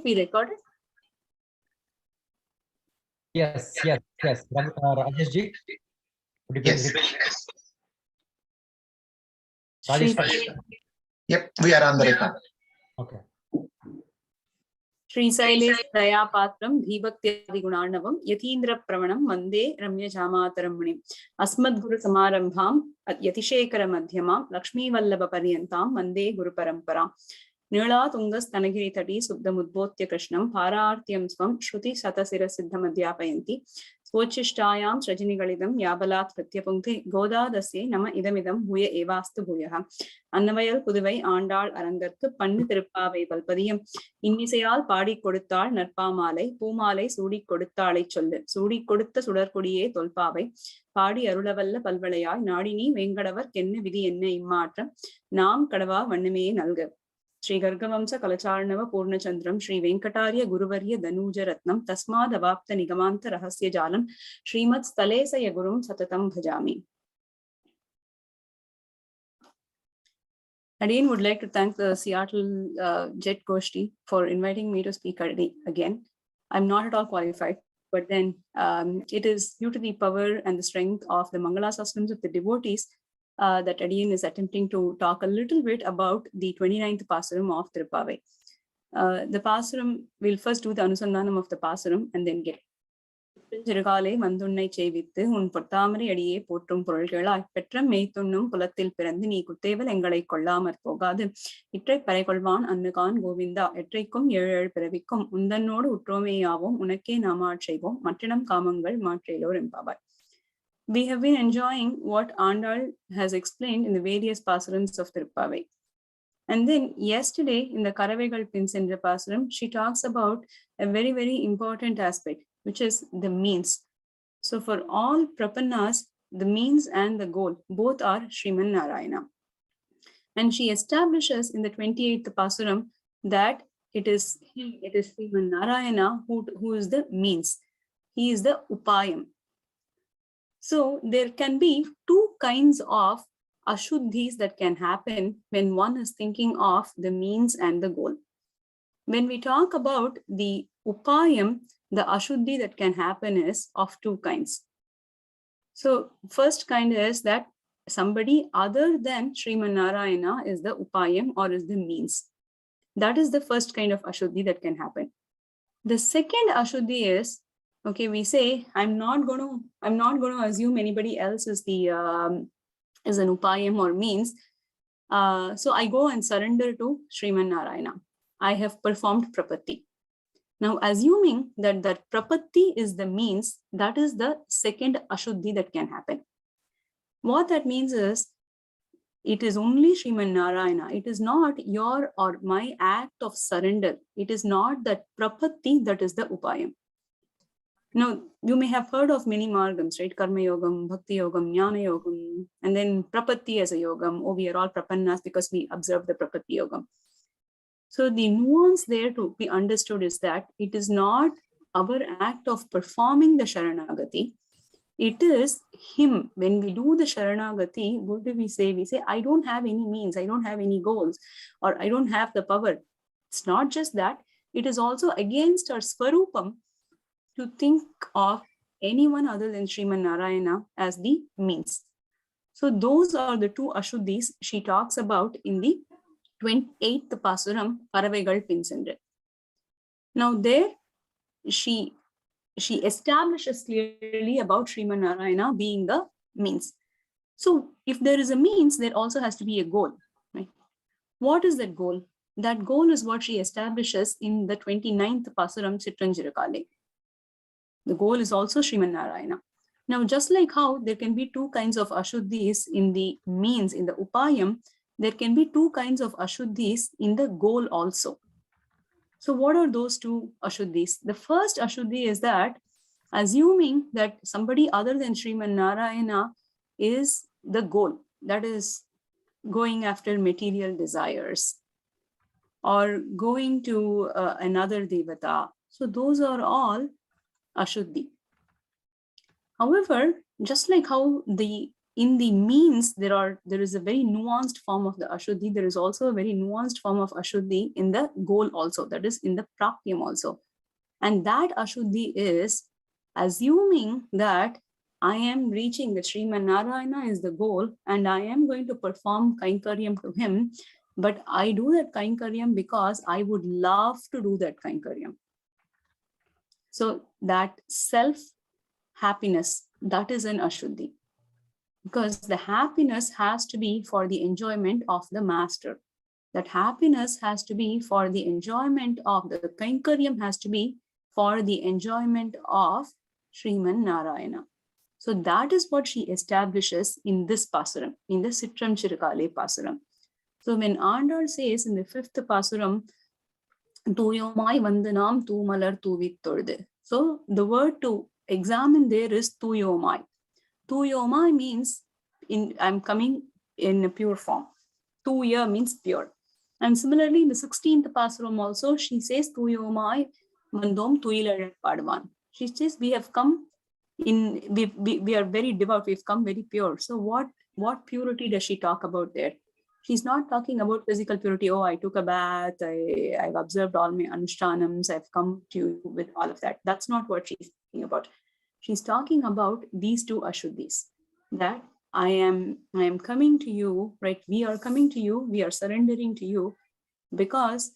We recorded? Yes. Rajesh ji, would you please repeat? Rajesh, Yep, we are on the record. okay. Srisailes Dayapatram Dhibhaktiyadi Gunarnavam Yatindra Pravanam Vande Ramya Jamataram Munim Asmad Guru Samarambham Yatishekara Madhyamam Lakshmi Vallabha Paryantam Vande Guru Paramparam Nila Tungas Tanagiri Tati Subdhamudbhotya Krishnam Parartyam Swam Shruti Satasira Siddhamadhyapayanti Swochishtayam Srajinigalidam Yabalat Prityapunkti Godadasye Nama Idamidam Huya Evastu Huyaha Annavayal Puduvai Andal Arangarthu Pannu Thiruppaavai Palpadiyam இன்னிசையால் பாடி கொடுத்தாள் நற்பாமாலை பூமாலை சூடி கொடுத்தாளை சொல்லு சூடி கொடுத்த சுடற்கொடியே தொல்பாவை பாடி அருளவல்ல பல்வளையாய் நாடினி வேங்கடவர் கென்ன விதி என்ன இம்மாற்றம் நாம் கடவா வண்ணமே நல்க ஸ்ரீ கர்கவம்ச கலச்சார்ணவ பூர்ணச்சந்திரம் ஸ்ரீ வெங்கடாரிய குருவர்ய தனூஜ ரத்னம் தஸ்மாத் அவாப்த நிகமாந்த ரகசிய ஜாலம் ஸ்ரீமத் ஸ்தலேசய குரும் சததம் பஜாமி. Again, would like to thank the Seattle Jet Goshti for inviting me to speak again. I'm not at all qualified, but then it is due to the power and the strength of the Mangala Sastrams of the devotees that Adiyan is attempting to talk a little bit about the 29th Pasuram of Thiruppaavai. The Pasuram, we'll first do the Anusandhanam of the Pasuram and then get Sitranchirukaalae Mandunnai Chevithu Un Pottamari Adiye Potrum Poralkalaai Petram Meithunnum Pulathil Pirandu Nee Kutteval Engalai Kollamar Pogadu Itrai Pareikolvan Annukan Govinda Etraikum Ezhu Piravikkum Undannodu Uttromeyavom Unakke Naamaatreivom Mattinam Kamangal Maatrailor Empavar. We have been enjoying what Andal has explained in the various Pasurams of Thiruppaavai. And then yesterday in the Karavegal Pinsendra Pasuram, she talks about a very, very important aspect, which is the means. So for all prapannas, the means and the goal, both are Sriman Narayana. And she establishes in the 28th Pasuram that it is Sriman Narayana who is the means. He is the upayam. So there can be two kinds of ashuddhis that can happen when one is thinking of the means and the goal. When we talk about the upayam, the ashuddhi that can happen is of two kinds. So first kind is that somebody other than Sriman Narayana is the upayam or is the means. That is the first kind of ashuddhi that can happen. The second ashuddhi is, okay, we say, I'm not going to assume anybody else is an upayam or means. So I go and surrender to Sriman Narayana. I have performed prapatti. Now, assuming that prapatti is the means, that is the second ashuddhi that can happen. What that means is, it is only Sriman Narayana. It is not your or my act of surrender. It is not that prapatti that is the upayam. Now, you may have heard of many margams, right? Karma yogam, bhakti yogam, jnana yogam, and then prapatti as a yogam. Oh, we are all prapannas because we observe the prapatti yogam. So the nuance there to be understood is that it is not our act of performing the Sharanagati. It is him. When we do the Sharanagati, what do we say? We say, I don't have any means, I don't have any goals, or I don't have the power. It's not just that. It is also against our Swarupam to think of anyone other than Sriman Narayana as the means. So those are the two ashuddhis she talks about in the 28th Pasuram, Paravaigal Pinsendra. Now there, she establishes clearly about Sriman Narayana being the means. So if there is a means, there also has to be a goal, right? What is that goal? That goal is what she establishes in the 29th Pasuram Sitranchirukaalae. The goal is also Sriman Narayana. Now, just like how there can be two kinds of ashuddhis in the means, in the upayam, there can be two kinds of ashuddhis in the goal also. So what are those two ashuddhis? The first ashuddhi is that assuming that somebody other than Sriman Narayana is the goal, that is going after material desires or going to another devata. So those are all ashuddhi. However, just like how the in the means, there is a very nuanced form of the Ashuddhi. There is also a very nuanced form of Ashuddhi in the goal also, that is in the Prapyam also. And that Ashuddhi is assuming that I am reaching that Sriman Narayana is the goal and I am going to perform Kainkaryam to him, but I do that Kainkaryam because I would love to do that Kainkaryam. So that self-happiness, that is an Ashuddhi. Because the happiness has to be for the enjoyment of the master. That happiness has to be for the enjoyment of the Kainkaryam, has to be for the enjoyment of Sriman Narayana. So that is what she establishes in this Pasuram, in the Sitranchirukaalae Pasuram. So when Andal says in the 5th Pasuram, Tuyomai Vandanam Tumalar Tuvittordu. So the word to examine there is Tuyomai. Tuyomai means I'm coming in a pure form. Tuya means pure. And similarly, in the 16th Pasuram also, she says Tuyomai Mandom Tuilarat Padvan. She says we have come in, we are very devout, we've come very pure. So what purity does she talk about there? She's not talking about physical purity. Oh, I took a bath, I've observed all my anushtanams, I've come to you with all of that. That's not what she's talking about. She's talking about these two Ashuddhis, that I am coming to you, right? We are coming to you, we are surrendering to you because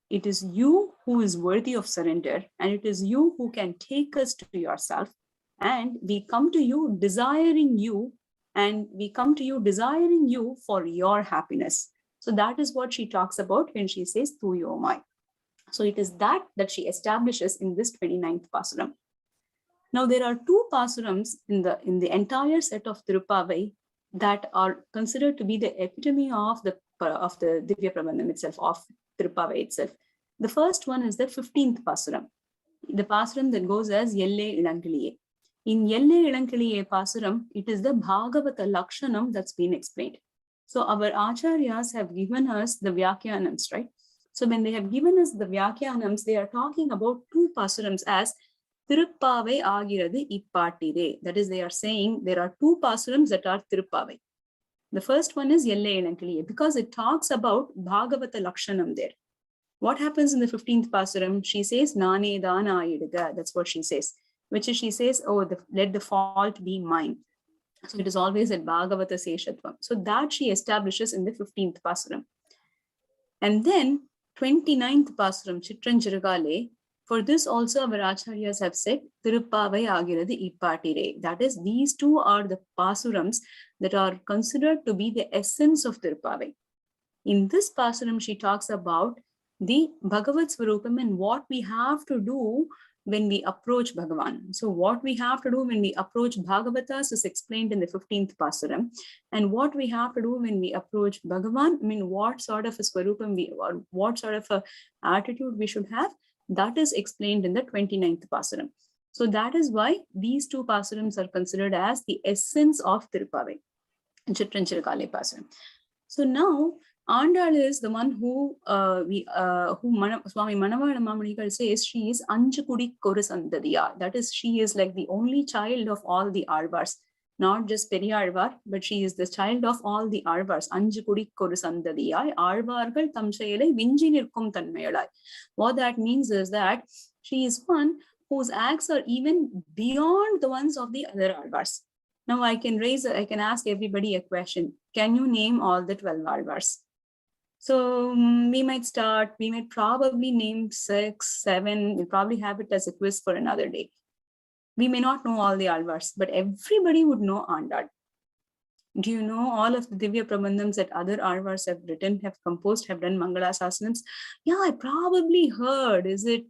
it is you who is worthy of surrender and it is you who can take us to yourself. And we come to you desiring you, and we come to you desiring you for your happiness. So that is what she talks about when she says Tuyomai. So it is that she establishes in this 29th Pasuram. Now there are two Pasurams in the entire set of Thiruppaavai that are considered to be the epitome of the Divya Prabandham itself, of Thiruppaavai itself. The first one is the 15th Pasuram, the Pasuram that goes as Yelle Ilankiliye. In Yelle Ilankiliye Pasuram, it is the Bhagavata Lakshanam that's been explained. So our Acharyas have given us the Vyakyanams, right? So when they have given us the Vyakyanams, they are talking about two Pasurams as Thiruppaavai Agirathu Ippattire. That is, they are saying there are two Pasurams that are Thiruppaavai. The first one is Yelle Ilankiliye because it talks about Bhagavata Lakshanam there. What happens in the 15th Pasuram? She says, Nane Dana Iduga. That's what she says. Which is, she says, oh, let the fault be mine. So it is always at Bhagavata Seshatvam. So that she establishes in the 15th Pasuram. And then 29th Pasuram, Sitranchirukaalae. For this also our Acharyas have said, Thiruppaavai Agirathu Ippattire. That is, these two are the Pasurams that are considered to be the essence of Thiruppaavai. In this Pasuram, she talks about the Bhagavad Swarupam and what we have to do when we approach Bhagavan. So what we have to do when we approach Bhagavatas is explained in the 15th Pasuram. And what we have to do when we approach Bhagavan, I mean, what sort of a Swarupam or what sort of a attitude we should have, that is explained in the 29th Pasuram. So that is why these two Pasurams are considered as the essence of Thiruppaavai, Sitranchirukaalae Pasuram. So now, Andal is the one who Swami Manavala Mamanigal says she is Anjukudi Korusandadiya. That is, she is like the only child of all the Alvars, not just Periyalvar, but she is the child of all the Alvars. Anjukudi Korusandadiya, Alvargal Tamshayalai Vinjinirkum Tanmayalai. What that means is that she is one whose acts are even beyond the ones of the other Alvars. Now I can ask everybody a question. Can you name all the 12 Alvars? So we might probably name 6, 7. We'll probably have it as a quiz for another day. We may not know all the Alvars, but everybody would know Andal. Do you know all of the Divya Prabandhams that other Alvars have written, have composed, have done Mangala Sasanams? Yeah, I probably heard. Is it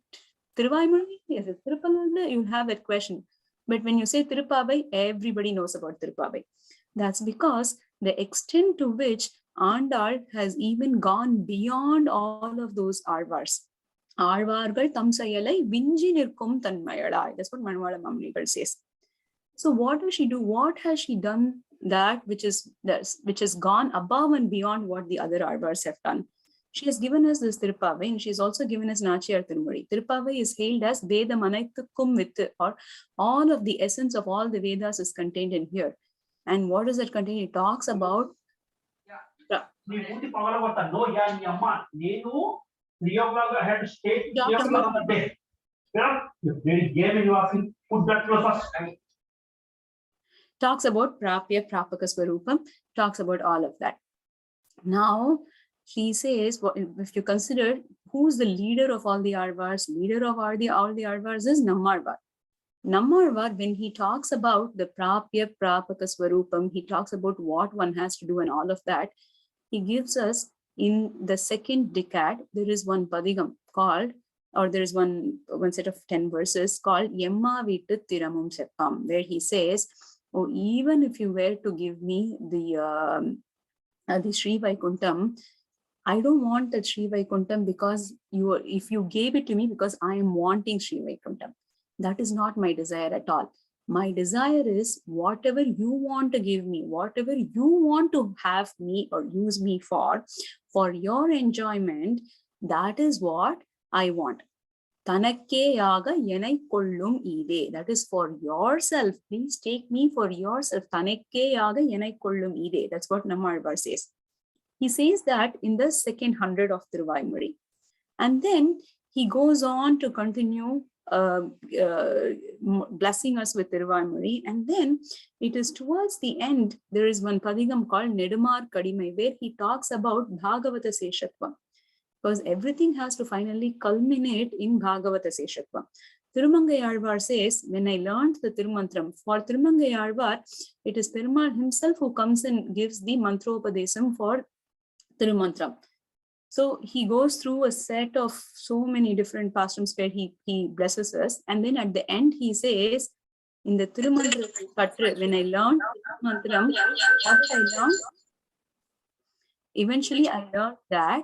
Thiruvaimozhi? Is it Thiruppaavai? You have that question. But when you say Thiruppaavai, everybody knows about Thiruppaavai. That's because the extent to which Andal has even gone beyond all of those Alvars. Alvargal Tamsayalai Vinjinirkum Tanmayalai. That's what Manavala Mamanigal says. So what does she do? What has she done that which has gone above and beyond what the other Alvars have done? She has given us this Thiruppaavai, and she has also given us Nachiyar Tirumuri. Thiruppaavai is hailed as Veda Manaithukum with, or all of the essence of all the Vedas is contained in here. And what does it contain? It talks about had stayed talks about, on the day. If there is game and you ask him, put that close up. talks about Prapya, Prapaka Swarupam, talks about all of that. Now, she says, if you consider who's the leader of all the Arvars, leader of all the Arvars is Nammarvar. Nammarvar, when he talks about the Prapya, Prapaka Swarupam, he talks about what one has to do and all of that. He gives us in the second decade, there is one padigam called, or there is one set of 10 verses called Yemma Vittu Thiramum Seppam, where he says, oh, even if you were to give me the Sri Vaikuntham, I don't want that Sri Vaikuntham because if you gave it to me because I am wanting Sri Vaikuntham. That is not my desire at all. My desire is whatever you want to give me, whatever you want to have me or use me for your enjoyment, that is what I want. Tanakkeyaga yenai kollum ide. That is for yourself. Please take me for yourself. Tanakkeyaga yenai kollum ide. That's what Nammarvar says. He says that in the second 100 of Thiruvvaimozhi. And then he goes on to continue blessing us with Thiruvvaimozhi. And then it is towards the end, there is one padigam called Nedumar Kadimai, where he talks about Bhagavata Seshatva. Because everything has to finally culminate in Bhagavata Seshatva. Thirumangai Alvar says, when I learned the Tirumantram, for Thirumangai Alvar, it is Perumal himself who comes and gives the Mantropadesam for Tirumantram. So he goes through a set of so many different pastimes where he blesses us. And then at the end, he says, in the Tirumantra Patra, when I learned Tirumantram, what did I learn? Eventually, I learned that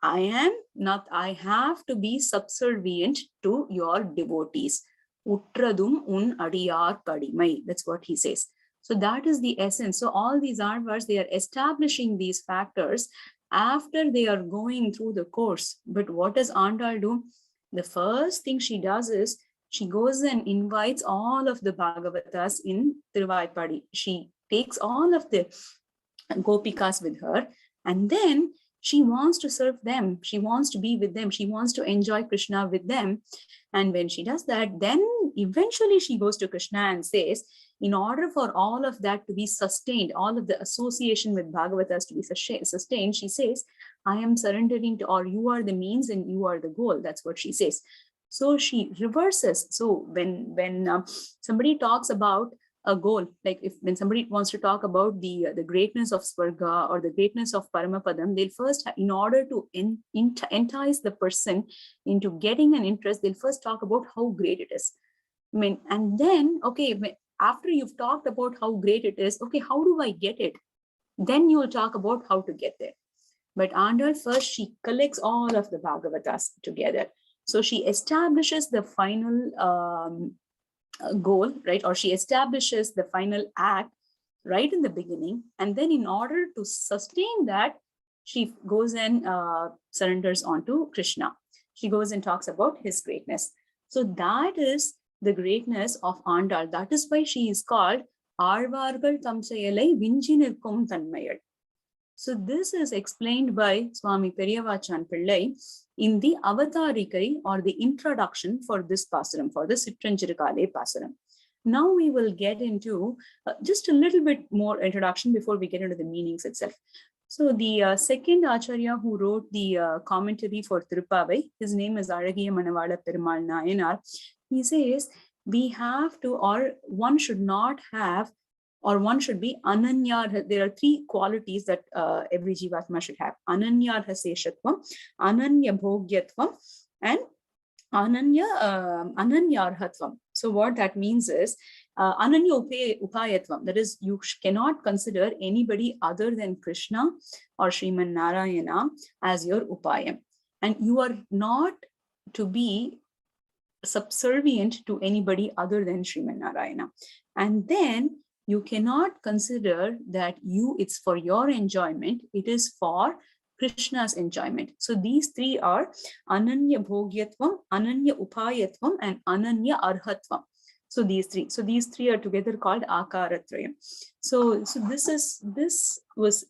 I have to be subservient to your devotees. Uttradum un adiyar kadimai. That's what he says. So that is the essence. So all these Arvars, they are establishing these factors after they are going through the course. But what does Andal do? The first thing she does is she goes and invites all of the Bhagavatas in Thiruvaipadi. She takes all of the Gopikas with her, and then she wants to serve them. She wants to be with them. She wants to enjoy Krishna with them. And when she does that, then eventually she goes to Krishna and says, in order for all of that to be sustained, all of the association with Bhagavatas to be sustained, she says, I am surrendering to, or you are the means and you are the goal. That's what she says. So she reverses. So when somebody talks about a goal, like when somebody wants to talk about the greatness of Swarga or the greatness of Paramapadam, they'll first, in order to entice the person into getting an interest, they'll first talk about how great it is. And then, okay, after you've talked about how great it is, okay, how do I get it? Then you'll talk about how to get there. But Andal first, she collects all of the Bhagavatas together. So she establishes the final goal, right? Or she establishes the final act right in the beginning. And then in order to sustain that, she goes and surrenders onto Krishna. She goes and talks about his greatness. So that is the greatness of Andal. That is why she is called Arvargal Tamsayalai Vinjinirkum Tanmayal. So this is explained by Swami Periyavachan Pillai in the Avatarikai, or the introduction for this Pasuram, for the Sitranchirukaalae Pasuram. Now we will get into just a little bit more introduction before we get into the meanings itself. So the second Acharya who wrote the commentary for Thiruppaavai, his name is Alagiya Manavala Perumal Nayanar. He says, we have to, or one should not have, or one should be Ananya. There are three qualities that every Jivatma should have: Ananya Seshatvam, Ananya Bhogyatvam, and Ananya Arhatvam. So what that means is Ananya Upayatvam. That is, you cannot consider anybody other than Krishna or Sriman Narayana as your Upayam. And you are not to be subservient to anybody other than Sriman Narayana. And then you cannot consider that it's for your enjoyment, it is for Krishna's enjoyment. So these three are Ananya Bhogyatvam, Ananya Upayatvam, and Ananya Arhatvam. So these three are together called Akaratrayam. So this was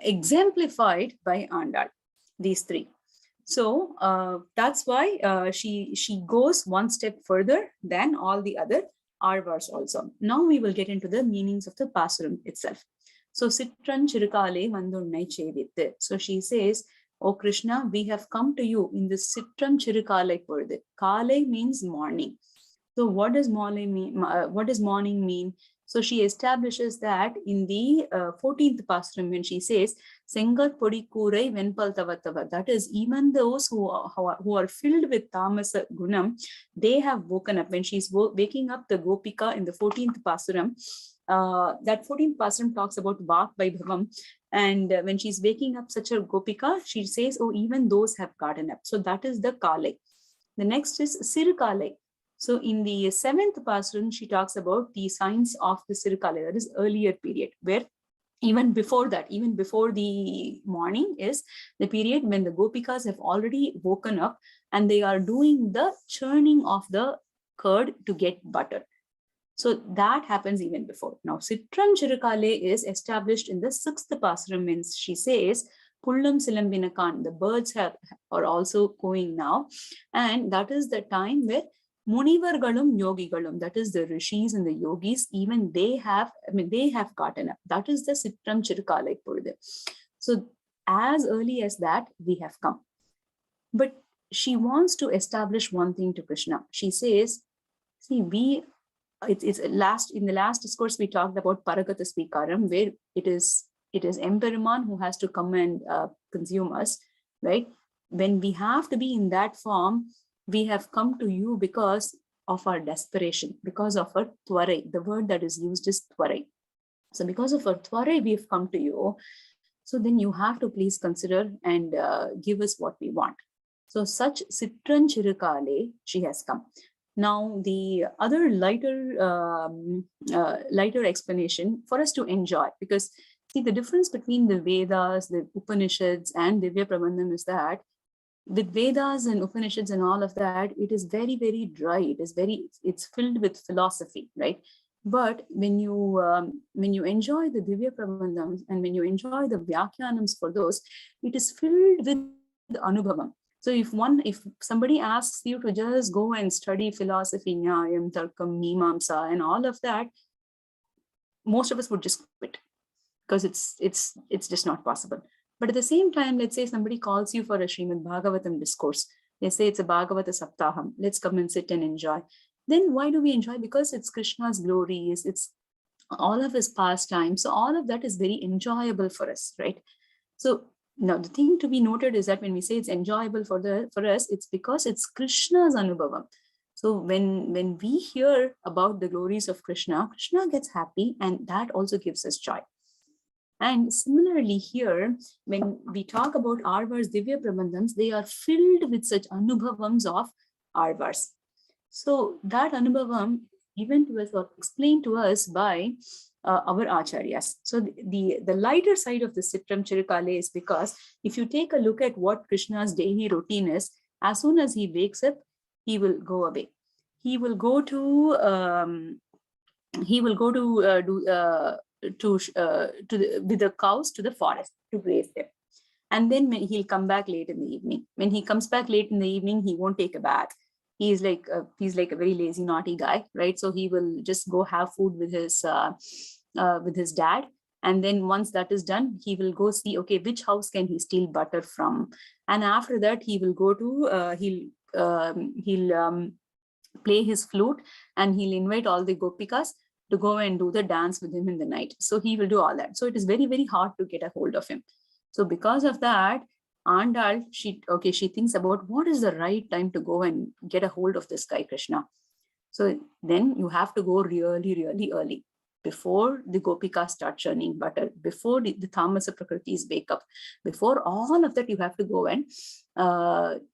exemplified by Andal, these three. So that's why she goes one step further than all the other Arvars also. Now we will get into the meanings of the Pasuram itself. So Sitranchirukaalae 29th. So she says, "O Krishna, we have come to you in the Sitranchirukaalae Poldu." Kale means morning. So what does morning mean? What does morning mean? So she establishes that in the 14th Pasuram when she says, "Sengat podi kurai venpal tavatava." That is, even those who are filled with tamasa gunam, they have woken up. When she's waking up the Gopika in the 14th Pasuram, that 14th Pasuram talks about Vak Vaibhavam. And when she's waking up such a Gopika, she says, "Oh, even those have gotten up." So that is the Kale. The next is Sirukale. So in the 7th Pasuram, she talks about the signs of the Sirukale, that is earlier period, where even before that, even before the morning is the period when the Gopikas have already woken up and they are doing the churning of the curd to get butter. So that happens even before. Now, Sitranchirukaalae is established in the 6th Pasuram, means she says, Pullam Silambinakan, the birds are also going now. And that is the time where Munivargalum Yogigalum, that is the rishis and the yogis, even they have gotten up. That is the Sitranchirukaalae Poldu. So as early as that, we have come. But she wants to establish one thing to Krishna. She says, see, in the last discourse, we talked about Paragata Spikaram, where it is Emperuman who has to come and consume us, right? When we have to be in that form, we have come to you because of our desperation, because of our Tware. The word that is used is Tware. So because of our Tware, we have come to you. So then you have to please consider and give us what we want. So such Sitranchirukaalae, she has come. Now, the other lighter explanation for us to enjoy, because see, the difference between the Vedas, the Upanishads, and Divya Prabandham is that with Vedas and Upanishads and all of that, it is very, very dry. It's filled with philosophy, right? But when you enjoy the Divya Prabandhams and when you enjoy the Vyakhyanams for those, it is filled with Anubhavam. So if somebody asks you to just go and study philosophy, Nyayam, Tarkam, Mimamsa, and all of that, most of us would just quit because it's just not possible. But at the same time, let's say somebody calls you for a Srimad Bhagavatam discourse. They say it's a Bhagavata Saptaham. Let's come and sit and enjoy. Then why do we enjoy? Because it's Krishna's glories. It's all of his pastimes. So all of that is very enjoyable for us, right? So now the thing to be noted is that when we say it's enjoyable for us, it's because it's Krishna's Anubhavam. So when we hear about the glories of Krishna, Krishna gets happy, and that also gives us joy. And similarly here, when we talk about Arvar's Divya Prabandhams, they are filled with such Anubhavams of Arvars. So that Anubhavam given to us or explained to us by our Acharyas. So the lighter side of the Sitranchirukaalae is because if you take a look at what Krishna's daily routine is, as soon as he wakes up, he will go away. He will go with the cows to the forest to graze them. And then he'll come back late in the evening. When he comes back late in the evening, he won't take a bath. He's like a very lazy, naughty guy, right? So he will just go have food with his dad. And then once that is done, he will go see, okay, which house can he steal butter from? And after that, he will go to, he'll play his flute, and he'll invite all the Gopikas to go and do the dance with him in the night. So he will do all that. So it is very, very hard to get a hold of him. So because of that, Andal, she thinks about what is the right time to go and get a hold of this guy, Krishna. So then you have to go really, really early, before the Gopikas start churning butter, before the Tamasa Prakritis wake up, before all of that, you have to go and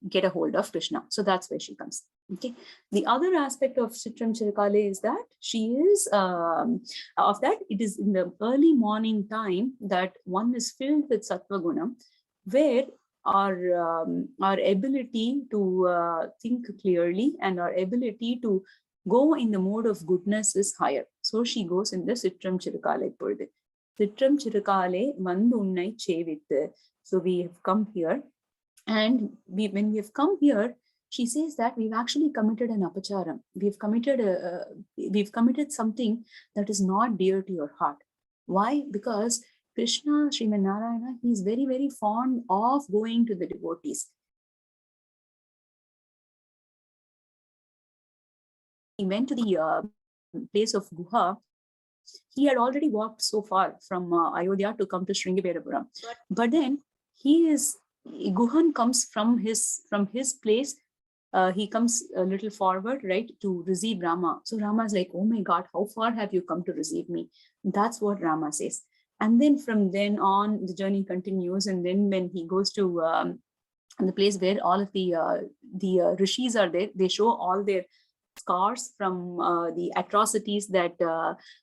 get a hold of Krishna. So that's where she comes. Okay. The other aspect of Sitranchirukaalae is that she is it is in the early morning time that one is filled with Sattva Gunam, where our ability to think clearly and our ability to go in the mode of goodness is higher. So she goes in the Sitranchirukaalae பொழுது. Sitranchirukaalae vandu unnai chevittu. So we have come here, and when we have come here, she says that we've actually committed an apacharam. We've committed something that is not dear to your heart. Why? Because Krishna, Sriman Narayana, he is very, very fond of going to the devotees. He went to the place of Guha. He had already walked so far from Ayodhya to come to Sringaverapuram. But then Guhan comes from his place. He comes a little forward, right, to receive Rama. So Rama is like, oh my God, how far have you come to receive me? That's what Rama says. And then from then on, the journey continues. And then when he goes to the place where all of the rishis are there, they show all their scars from the atrocities that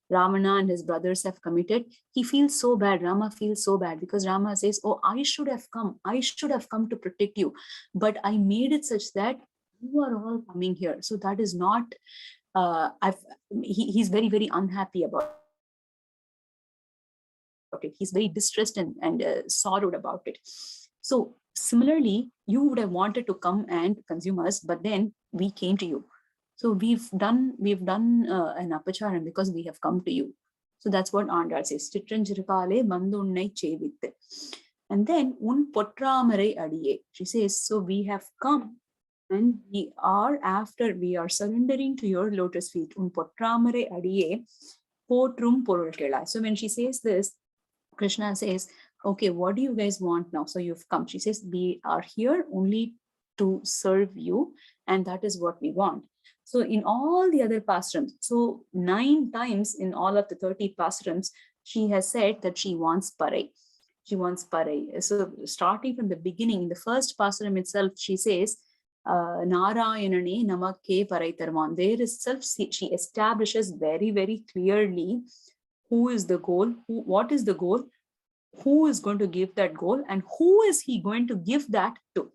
Ravana and his brothers have committed. He feels so bad. Rama feels so bad because Rama says, oh, I should have come to protect you, but I made it such that you are all coming here. So that is not, he's very, very unhappy about it. He's very distressed and sorrowed about it. So similarly, you would have wanted to come and consume us, but then we came to you. So we've done an apacharam because we have come to you. So that's what Andal says. Sitranchirukaalae vandu unnai chevittu. And then un potramare adiye. She says, so we have come and we are surrendering to your lotus feet. Un potramare adiye potrum porul kelai. So when she says this, Krishna says, okay, what do you guys want now? So you've come. She says, we are here only to serve you, and that is what we want. So in all the other pasarams, so 9 times in all of the 30 pasarams, she has said that she wants parai. She wants parai. So starting from the beginning, in the first pasaram itself, she says, Narayanane namakke parai tarvan. There itself, she establishes very, very clearly who is the goal, what is the goal, who is going to give that goal, and who is he going to give that to.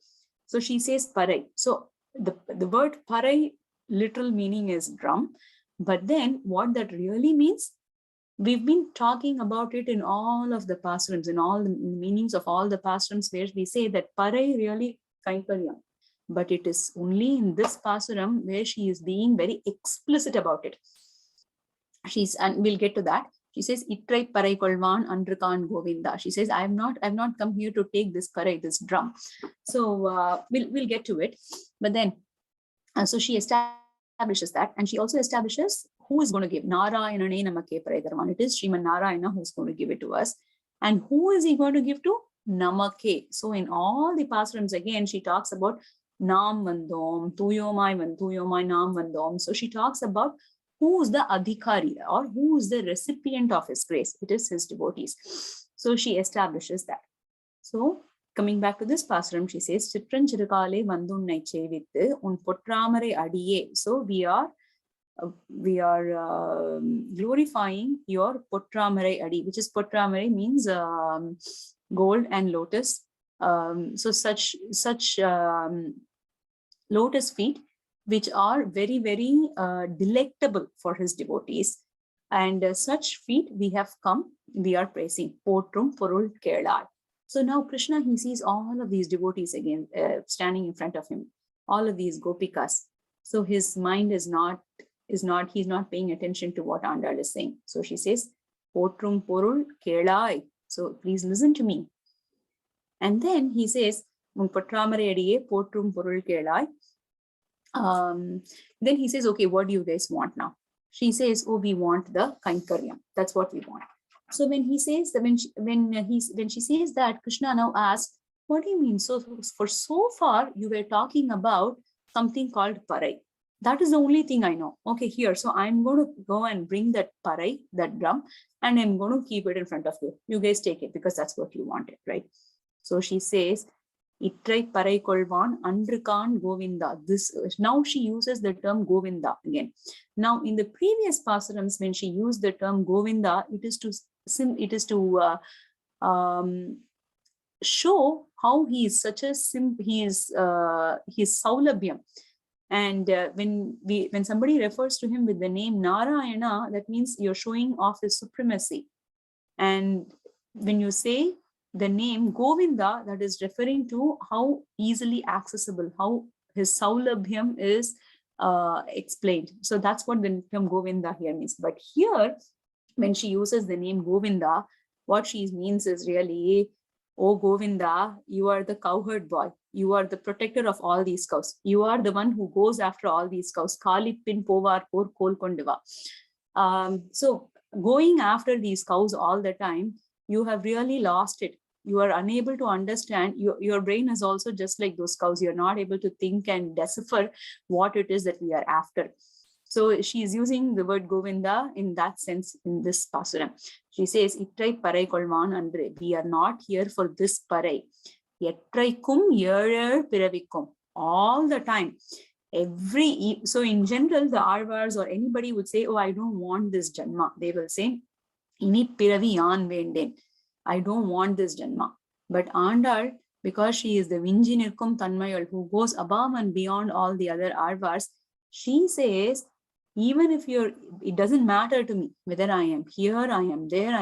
So she says parai. So the word parai, literal meaning is drum, but then what that really means, we've been talking about it in all of the pasarams, in all the meanings of all the pasarams, where we say that parai really kainkaryam, but it is only in this pasaram where she is being very explicit about it. And we'll get to that. She says, Itrai parai kolvan andrukan govinda. She says, I've not come here to take this parai, this drum. So we'll get to it. But then, so she establishes that, and she also establishes who is going to give. Narayanane namakke parai tarvan. It is Sriman Narayana who's going to give it to us. And who is he going to give to? Namakke. So in all the pasarams, again, she talks about Nam Vandom, Tuyomai Nam Vandom. So she talks about who is the adhikari, or who is the recipient of his grace. It is his devotees. So she establishes that. So coming back to this pasaram, she says, Sitranchirukaalae vandu unnai chevittu un potramare adiye. So we are glorifying your potramare adi, which is potramare means gold and lotus. So such lotus feet, which are very, very delectable for his devotees. And such feet we have come, we are praising. Potrum porul kelai. So now Krishna, he sees all of these devotees again standing in front of him, all of these gopikas. So his mind he's not paying attention to what Andal is saying. So she says, Potrum porul kelai. So please listen to me. And then he says, Potramare adiye potrum porul kelai. Then he says, okay, what do you guys want now? She says, oh, we want the kainkaryam. That's what we want. So when he says, when she says that, Krishna now asks, what do you mean? So for so far, you were talking about something called parai. That is the only thing I know. Okay, here. So I'm going to go and bring that parai, that drum, and I'm going to keep it in front of you. You guys take it because that's what you wanted, right? So she says, Itrai parai kolvan andrukan govinda. This, now she uses the term govinda again. Now in the previous pasarams, when she used the term govinda, it is to show how he is such a he is Saulabhyam. And when somebody refers to him with the name Narayana, that means you're showing off his supremacy. And when you say the name Govinda, that is referring to how easily accessible, how his Saulabhyam is explained. So that's what the term Govinda here means. But here, when she uses the name Govinda, what she means is really, oh Govinda, you are the cowherd boy. You are the protector of all these cows. You are the one who goes after all these cows. Kalipin povar por kolkondiva. So going after these cows all the time, you have really lost it. You are unable to understand. Your brain is also just like those cows. You're not able to think and decipher what it is that we are after. So she is using the word Govinda in that sense in this Pasuram. She says, Ittrai parai kolman andre. We are not here for this parai. Ettraikum yerer piravikum. All the time. So in general, the Arvars or anybody would say, oh, I don't want this Janma. They will say, Ini piravi yan venden. I don't want this Janma. But Andal, because she is the Vinjinirkum Tanmayal who goes above and beyond all the other Arvars, she says, even if it doesn't matter to me whether I am here, I am there,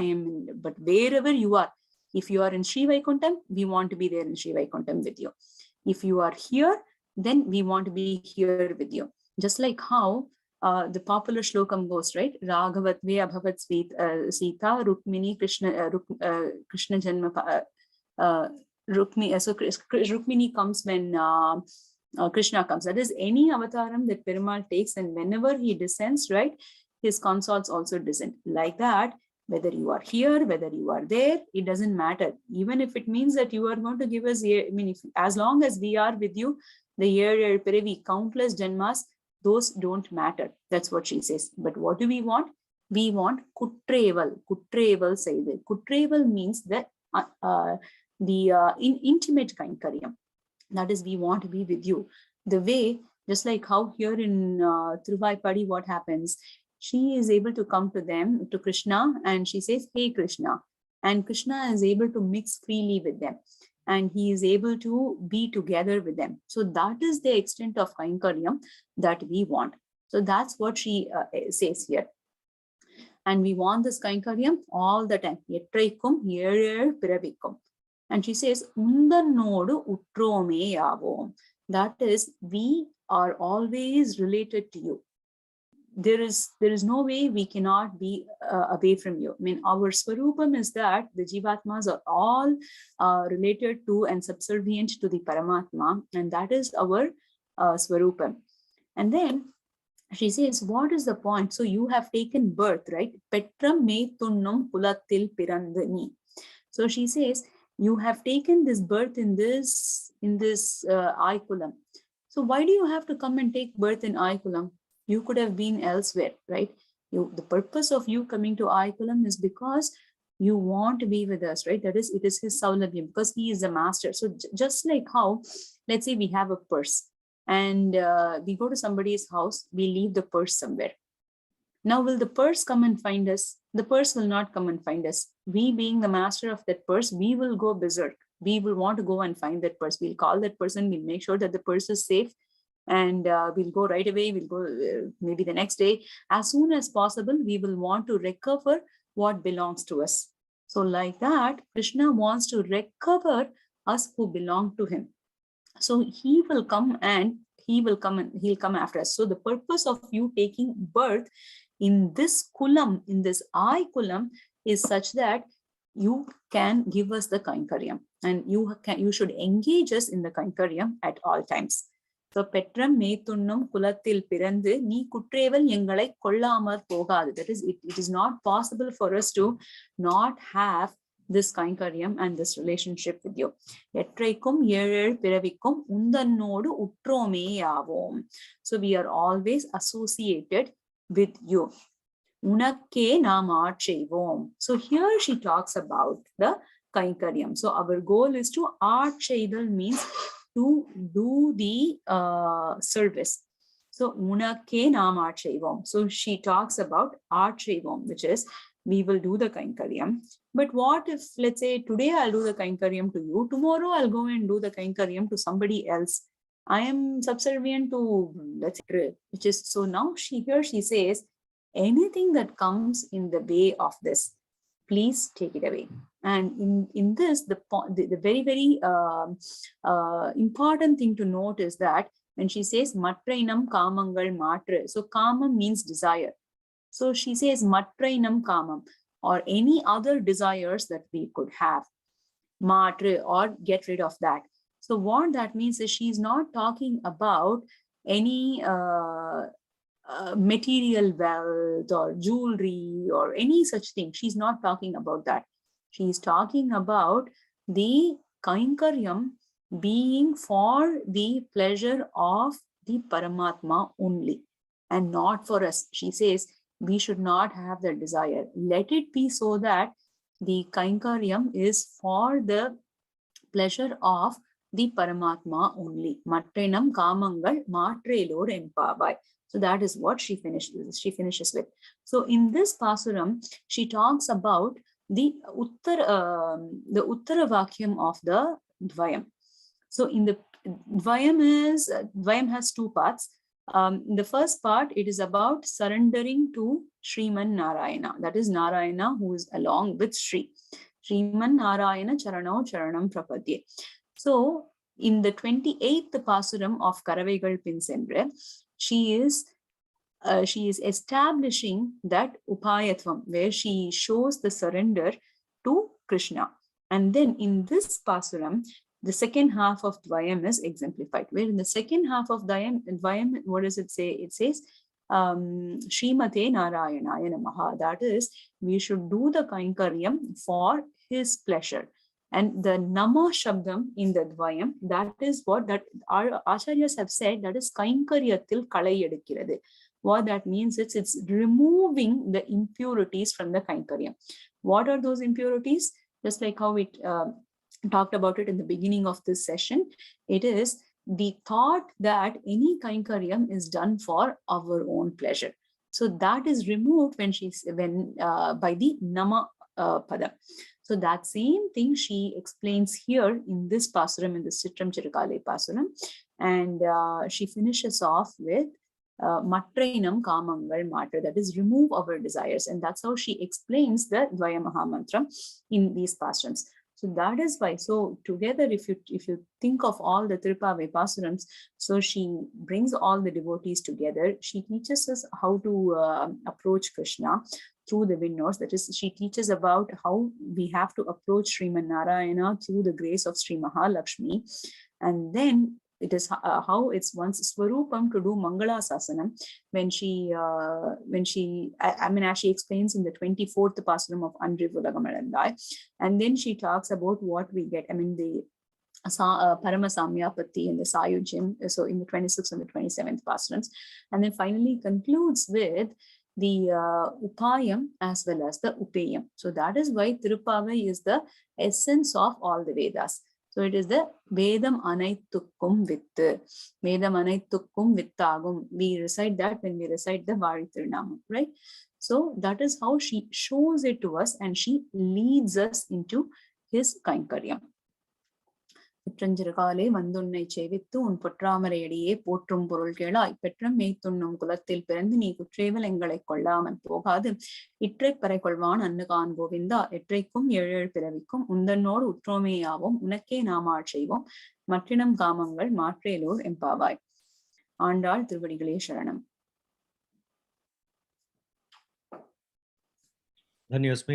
but wherever you are, if you are in Sri Vaikuntham, we want to be there in Sri Vaikuntham with you. If you are here, then we want to be here with you. Just like how the popular shlokam goes, right? Raghavat ve abhavat Sita Rukmini Krishna Krishna Janma Rukmini. So Rukmini comes when Krishna comes. That is any avataram that Perumal takes, and whenever he descends, right, his consorts also descend. Like that, whether you are here, whether you are there, it doesn't matter. Even if it means that you are going to give us, as long as we are with you, the year Piravi, countless janmas, those don't matter. That's what she says. But what do we want? We want Kuttreval. Kuttreval Saide. Kuttreval means the intimate kainkaryam. That is, we want to be with you. The way, just like how here in Thiruppaavai, what happens? She is able to come to them, to Krishna, and she says, hey, Krishna. And Krishna is able to mix freely with them. And he is able to be together with them. So that is the extent of kainkaryam that we want. So that's what she says here. And we want this kainkaryam all the time. Ettraikum yerer piravikum. And she says, Undanodu utrome yavom. That is, we are always related to you. There is no way we cannot be away from you. I mean, our Swarupam is that the Jivatmas are all related to and subservient to the Paramatma, and that is our Swarupam. And then she says, what is the point? So you have taken birth, right? Petram me tunnum kulattil pirandani. So she says, you have taken this birth in this Aikulam. So why do you have to come and take birth in Aikulam? You could have been elsewhere, right? The purpose of you coming to Aikulam is because you want to be with us, right? That is, it is his Saulabhyam, because he is the master. So just like how, let's say we have a purse and we go to somebody's house, we leave the purse somewhere. Now, will the purse come and find us? The purse will not come and find us. We being the master of that purse, we will go berserk. We will want to go and find that purse. We'll call that person. We'll make sure that the purse is safe. And we'll go right away. We'll go maybe the next day. As soon as possible, we will want to recover what belongs to us. So like that, Krishna wants to recover us who belong to him. So he will come and he'll come after us. So the purpose of you taking birth in this kulam, in this I kulam, is such that you can give us the kainkaryam, and you should engage us in the kainkaryam at all times. So Petram Metunnum Kulatil Pirandu Ni Kutreval Yangalai Kollamar Pogadu. That is, it is not possible for us to not have this kainkaryam and this relationship with you. Ettraikum yerer piravikum undanodu utrome yavom. So we are always associated with you. Unakke nam aachaivom. So here she talks about the kainkaryam. So our goal is to aachaival means to do the service. So unakke nam aachaivom. So she talks about aachaivom, which is we will do the Kainkaryam. But what if, let's say, today I'll do the Kainkaryam to you, tomorrow I'll go and do the Kainkaryam to somebody else. I am subservient to, let's say, which is, so now she says, anything that comes in the way of this, please take it away. And in this, the very, very important thing to note is that when she says matrainam kamangal matra, so kamam means desire. So she says matrainam kamam, or any other desires that we could have, matra, or get rid of that. So what that means is she's not talking about any material wealth or jewelry or any such thing. She's not talking about that. She's talking about the Kainkaryam being for the pleasure of the Paramatma only and not for us. She says we should not have the desire. Let it be so that the Kainkaryam is for the pleasure of the Paramatma only. Matrenam kamangal matrelor empavai. So that is what she finishes with. So in this Pasuram, she talks about the Uttara Vakyam of the Dvayam. So in the Dvayam has two parts. In the first part, it is about surrendering to Sriman Narayana. That is Narayana who is along with Sri. Sriman Narayana Charano Charanam Prapadye. So in the 28th Pasuram of Karavaigal Pinsendre, she is establishing that Upayatvam, where she shows the surrender to Krishna. And then in this Pasuram, the second half of Dvayam is exemplified, where in the second half of Dvayam, what does it say? It says, Srimate Narayanaya Namaha. That is, we should do the Kainkaryam for his pleasure. And the Nama Shabdam in the Dvayam, that is what that our Acharyas have said, that is Kainkaryatil Kalai Edukkirathu. What that means is it's removing the impurities from the Kainkaryam. What are those impurities? Just like how we talked about it in the beginning of this session, it is the thought that any Kainkaryam is done for our own pleasure. So that is removed by the Nama Pada. So that same thing she explains here in this Pasuram, in the Sitranchirukaalae Pasuram, and she finishes off with Matrainam Kamangal Matra, that is, remove our desires, and that's how she explains the Dvaya Mahamantra in these Pasurams. So that is why. So together, if you think of all the Thiruppaavai Pasurams, so she brings all the devotees together. She teaches us how to approach Krishna through the windows. That is, she teaches about how we have to approach Sriman Narayana through the grace of Sri Mahalakshmi. And then it is how it's one's Swarupam to do Mangala Sasanam when she, as she explains in the 24th Pasuram of Andrivulagamadandai. And then she talks about what we get. The Paramasamyapati and the Sayujim, so in the 26th and the 27th Pasurams. And then finally concludes with the Upayam as well as the Upayam. So that is why Thiruppaavai is the essence of all the Vedas. So it is the Vedam Anaittukkum Vittu. Vedam Anaittukkum Vittagum. We recite that when we recite the Varitirnamam, right? So that is how she shows it to us, and she leads us into his Kainkaryam. Sitranchirukaalae வந்துன்னை சேவித்து உன் பொற்றாமரையடியே போற்றும் பொருள் கேளாய் பெற்றம் மேய்த்துண்ணும் குலத்தில் பிறந்து நீ குற்றேவல் எங்களை கொள்ளாமல் போகாது இற்றைப் பறை கொள்வான் அன்னுகான் கோவிந்தா எற்றைக்கும் ஏழேழு பிறவிக்கும் உந்தன்னோடு உற்றோமேயாவோம் உனக்கே நாமாள் செய்வோம் மற்றினம் காமங்கள் மாற்றேலோர் எம்பாவாய். ஆண்டாள் திருவடிகளே சரணம். धन्योस्मि.